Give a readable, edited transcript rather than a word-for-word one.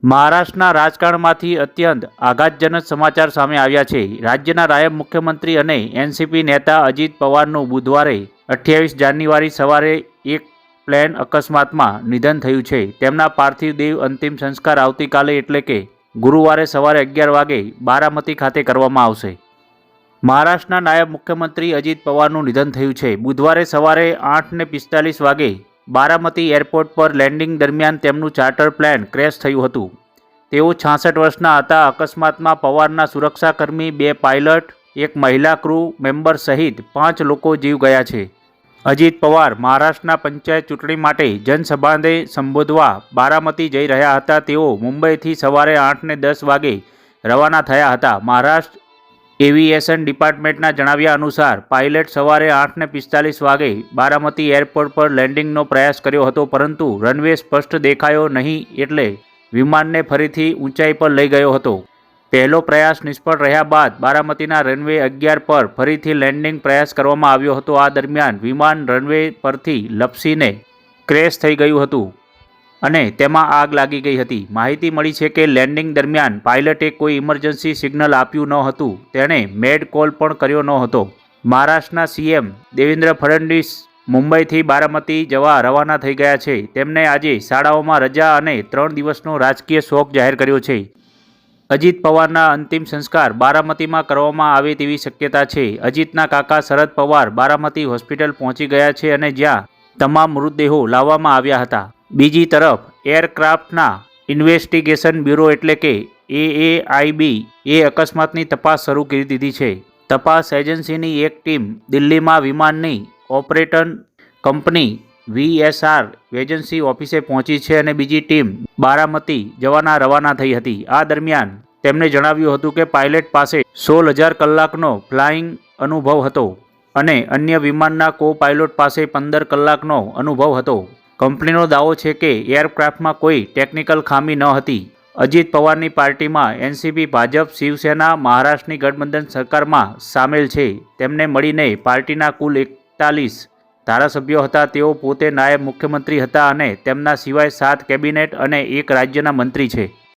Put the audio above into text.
મહારાષ્ટ્રના રાજકારણમાંથી અત્યંત આઘાતજનક સમાચાર સામે આવ્યા છે। રાજ્યના નાયબ મુખ્યમંત્રી અને એનસીપી નેતા અજીત પવારનું બુધવારે 28 જાન્યુઆરી સવારે એક પ્લેન અકસ્માતમાં નિધન થયું છે। તેમના પાર્થિવ દેહ અંતિમ સંસ્કાર આવતીકાલે એટલે કે ગુરુવારે સવારે 11 વાગે બારામતી ખાતે કરવામાં આવશે। મહારાષ્ટ્રના નાયબ મુખ્યમંત્રી અજીત પવારનું નિધન થયું છે। બુધવારે સવારે 8:45 વાગે બારામતી એરપોર્ટ પર લેન્ડિંગ દરમિયાન તેમનું ચાર્ટર પ્લેન ક્રેશ થયું હતું। તેઓ 66 વર્ષના હતા। અકસ્માતમાં પવારના સુરક્ષાકર્મી, 2 પાયલટ, એક મહિલા ક્રૂ મેમ્બર સહિત 5 લોકો જીવ ગયા છે। અજીત પવાર મહારાષ્ટ્રના પંચાયત ચૂંટણી માટે જનસભાને સંબોધવા બારામતી જઈ રહ્યા હતા। તેઓ મુંબઈથી સવારે 8:10 વાગે રવાના થયા હતા। મહારાષ્ટ્ર એવિએશન ડિપાર્ટમેન્ટના જણાવ્યા અનુસાર પાયલટ સવારે 8:45 વાગે બારામતી એરપોર્ટ પર લેન્ડિંગનો પ્રયાસ કર્યો હતો, પરંતુ રનવે સ્પષ્ટ દેખાયો નહીં એટલે વિમાનને ફરીથી ઊંચાઈ પર લઈ ગયો હતો। પહેલો પ્રયાસ નિષ્ફળ રહ્યા બાદ બારામતીના રનવે 11 પર ફરીથી લેન્ડિંગ પ્રયાસ કરવામાં આવ્યો હતો। આ દરમિયાન વિમાન રનવે પરથી લપસીને ક્રેશ થઈ ગયું હતું અને તેમાં આગ લાગી ગઈ હતી। માહિતી મળી છે કે લેન્ડિંગ દરમિયાન પાયલટે કોઈ ઇમરજન્સી સિગ્નલ આપ્યું ન હતું। તેણે મેડ કોલ પણ કર્યો ન હતો। મહારાષ્ટ્રના સીએમ દેવેન્દ્ર ફડણવીસ મુંબઈથી બારામતી જવા રવાના થઈ ગયા છે। તેમણે આજે શાળાઓમાં રજા અને 3 દિવસનો રાજકીય શોક જાહેર કર્યો છે। અજીત પવારના અંતિમ સંસ્કાર બારામતીમાં કરવામાં આવે તેવી શક્યતા છે। અજીતના કાકા શરદ પવાર બારામતી હોસ્પિટલ પહોંચી ગયા છે અને જ્યાં તમામ મૃતદેહો લાવવામાં આવ્યા હતા। બીજી તરફ એરક્રાફ્ટના ઇન્વેસ્ટિગેશન બ્યુરો એટલે કે એએઆઈબી એ અકસ્માતની તપાસ શરૂ કરી દીધી છે। તપાસ એજન્સીની એક ટીમ દિલ્હીમાં વિમાનની ઓપરેટર કંપની વીએસઆર એજન્સી ઓફિસે પહોંચી છે અને બીજી ટીમ બારામતી જવાના રવાના થઈ હતી। આ દરમિયાન તેમણે જણાવ્યું હતું કે પાયલટ પાસે 16,000 કલાકનો ફ્લાઇંગ અનુભવ હતો અને અન્ય વિમાનના કો પાયલોટ પાસે 15 કલાકનો અનુભવ હતો। કંપનીનો દાવો છે કે એરક્રાફ્ટમાં કોઈ ટેકનિકલ ખામી ન હતી। અજીત પવારની પાર્ટીમાં એનસીપી, ભાજપ, શિવસેના મહારાષ્ટ્રની ગઠબંધન સરકારમાં સામેલ છે। તેમને મળીને પાર્ટીના કુલ 41 ધારાસભ્યો હતા। તેઓ પોતે નાયબ મુખ્યમંત્રી હતા અને તેમના સિવાય 7 કેબિનેટ અને 1 રાજ્યના મંત્રી છે।